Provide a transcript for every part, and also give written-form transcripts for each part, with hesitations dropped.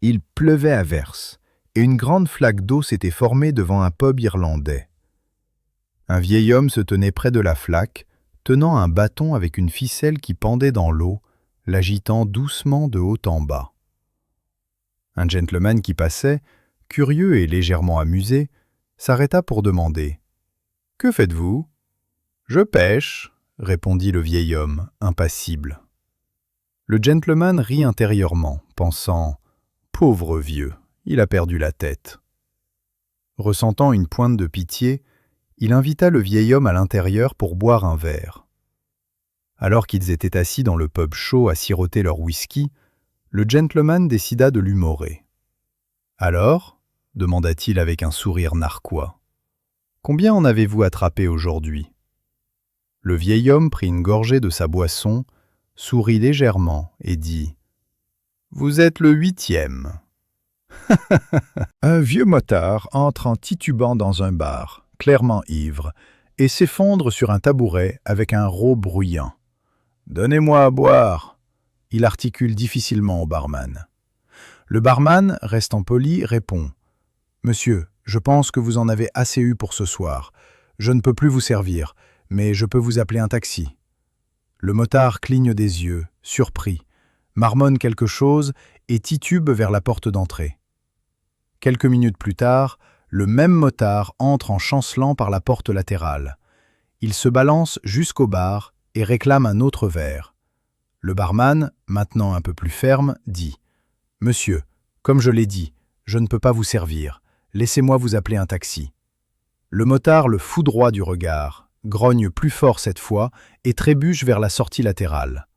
Il pleuvait à verse, et une grande flaque d'eau s'était formée devant un pub irlandais. Un vieil homme se tenait près de la flaque, tenant un bâton avec une ficelle qui pendait dans l'eau, l'agitant doucement de haut en bas. Un gentleman qui passait, curieux et légèrement amusé, s'arrêta pour demander « Que faites-vous » ?« Je pêche », répondit le vieil homme, impassible. Le gentleman rit intérieurement, pensant « Pauvre vieux, il a perdu la tête. » Ressentant une pointe de pitié, il invita le vieil homme à l'intérieur pour boire un verre. Alors qu'ils étaient assis dans le pub chaud à siroter leur whisky, le gentleman décida de l'humorer. « Alors » demanda-t-il avec un sourire narquois. « Combien en avez-vous attrapé aujourd'hui » Le vieil homme prit une gorgée de sa boisson, sourit légèrement et dit « Vous êtes le 8e. » Un vieux motard entre en titubant dans un bar, clairement ivre, et s'effondre sur un tabouret avec un rot bruyant. « Donnez-moi à boire !» Il articule difficilement au barman. Le barman, restant poli, répond « Monsieur, je pense que vous en avez assez eu pour ce soir. Je ne peux plus vous servir, mais je peux vous appeler un taxi. » Le motard cligne des yeux, surpris, marmonne quelque chose et titube vers la porte d'entrée. Quelques minutes plus tard, le même motard entre en chancelant par la porte latérale. Il se balance jusqu'au bar et réclame un autre verre. Le barman, maintenant un peu plus ferme, dit « Monsieur, comme je l'ai dit, je ne peux pas vous servir. Laissez-moi vous appeler un taxi. » Le motard le foudroie du regard, grogne plus fort cette fois et trébuche vers la sortie latérale.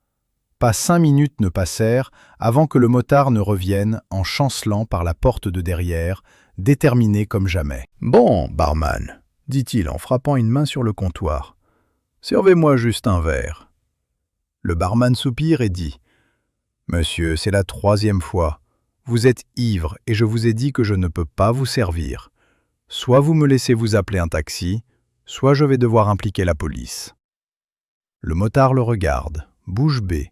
Pas 5 minutes ne passèrent avant que le motard ne revienne en chancelant par la porte de derrière, déterminé comme jamais. « Bon, barman, » dit-il en frappant une main sur le comptoir. « Servez-moi juste un verre. » Le barman soupire et dit « Monsieur, c'est la 3e fois. Vous êtes ivre et je vous ai dit que je ne peux pas vous servir. Soit vous me laissez vous appeler un taxi, soit je vais devoir impliquer la police. » Le motard le regarde, bouche bée,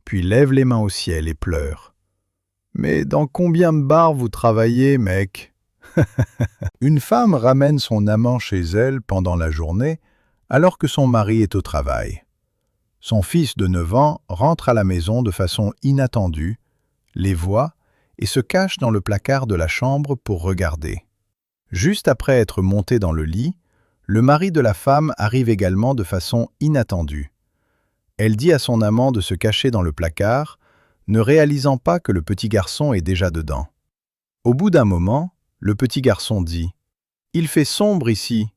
puis lève les mains au ciel et pleure. « Mais dans combien de bars vous travaillez, mec ?» Une femme ramène son amant chez elle pendant la journée, alors que son mari est au travail. Son fils de 9 ans rentre à la maison de façon inattendue, les voit et se cache dans le placard de la chambre pour regarder. Juste après être monté dans le lit, le mari de la femme arrive également de façon inattendue. Elle dit à son amant de se cacher dans le placard, ne réalisant pas que le petit garçon est déjà dedans. Au bout d'un moment, le petit garçon dit « Il fait sombre ici ».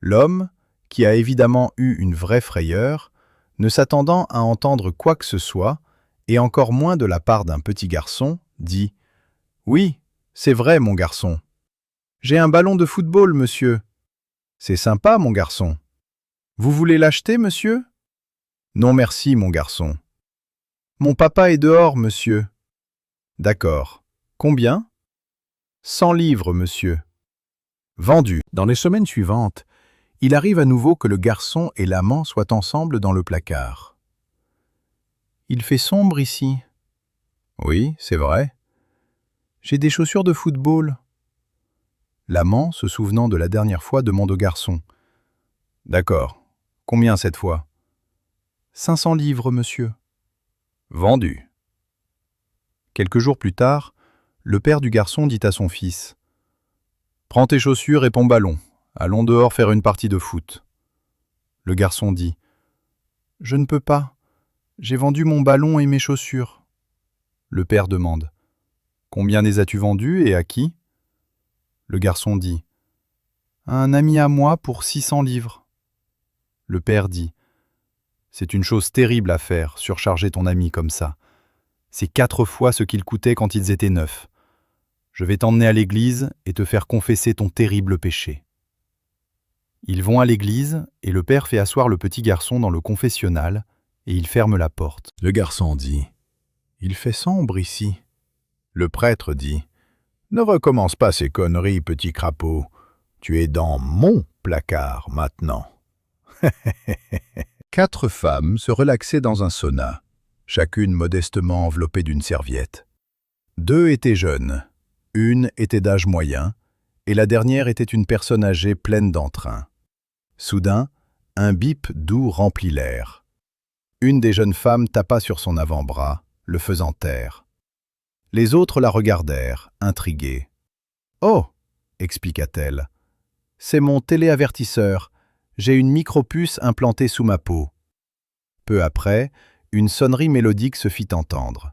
L'homme, qui a évidemment eu une vraie frayeur, ne s'attendant à entendre quoi que ce soit, et encore moins de la part d'un petit garçon, dit « Oui, c'est vrai, mon garçon. J'ai un ballon de football, monsieur. C'est sympa, mon garçon. Vous voulez l'acheter, monsieur ? Non, merci, mon garçon. Mon papa est dehors, monsieur. D'accord. Combien ? 100 livres, monsieur. Vendu. Dans les semaines suivantes, il arrive à nouveau que le garçon et l'amant soient ensemble dans le placard. Il fait sombre ici. Oui, c'est vrai. J'ai des chaussures de football. L'amant, se souvenant de la dernière fois, demande au garçon. D'accord. Combien cette fois ? 500 livres, monsieur. Vendu. Quelques jours plus tard, le père du garçon dit à son fils. Prends tes chaussures et ton ballon. Allons dehors faire une partie de foot. Le garçon dit « Je ne peux pas. J'ai vendu mon ballon et mes chaussures. » Le père demande « Combien les as-tu vendus et à qui ?» Le garçon dit « À un ami à moi pour 600 livres. » Le père dit « C'est une chose terrible à faire, surcharger ton ami comme ça. C'est 4 fois ce qu'il coûtait quand ils étaient neufs. Je vais t'emmener à l'église et te faire confesser ton terrible péché. » Ils vont à l'église et le père fait asseoir le petit garçon dans le confessionnal et il ferme la porte. Le garçon dit « Il fait sombre ici. » Le prêtre dit « Ne recommence pas ces conneries, petit crapaud. Tu es dans mon placard maintenant. » 4 femmes se relaxaient dans un sauna, chacune modestement enveloppée d'une serviette. 2 étaient jeunes. Une était d'âge moyen, et la dernière était une personne âgée pleine d'entrain. Soudain, un bip doux remplit l'air. Une des jeunes femmes tapa sur son avant-bras, le faisant taire. Les autres la regardèrent, intrigués. « Oh !» expliqua-t-elle. « C'est mon téléavertisseur. J'ai une micropuce implantée sous ma peau. » Peu après, une sonnerie mélodique se fit entendre.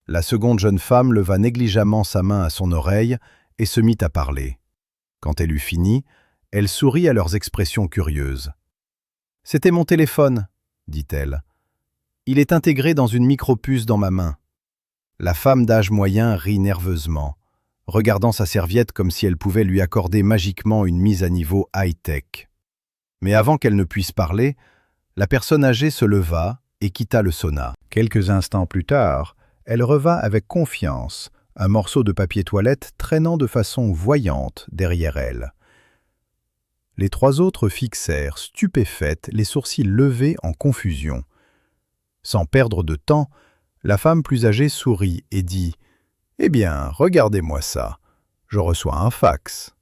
La seconde jeune femme leva négligemment sa main à son oreille et se mit à parler. Quand elle eut fini, elle sourit à leurs expressions curieuses. « C'était mon téléphone, » dit-elle. « Il est intégré dans une micropuce dans ma main. » La femme d'âge moyen rit nerveusement, regardant sa serviette comme si elle pouvait lui accorder magiquement une mise à niveau high-tech. Mais avant qu'elle ne puisse parler, la personne âgée se leva et quitta le sauna. Quelques instants plus tard, elle revint avec confiance, un morceau de papier toilette traînant de façon voyante derrière elle. Les 3 autres fixèrent, stupéfaites, les sourcils levés en confusion. Sans perdre de temps, la femme plus âgée sourit et dit « Eh bien, regardez-moi ça, je reçois un fax. »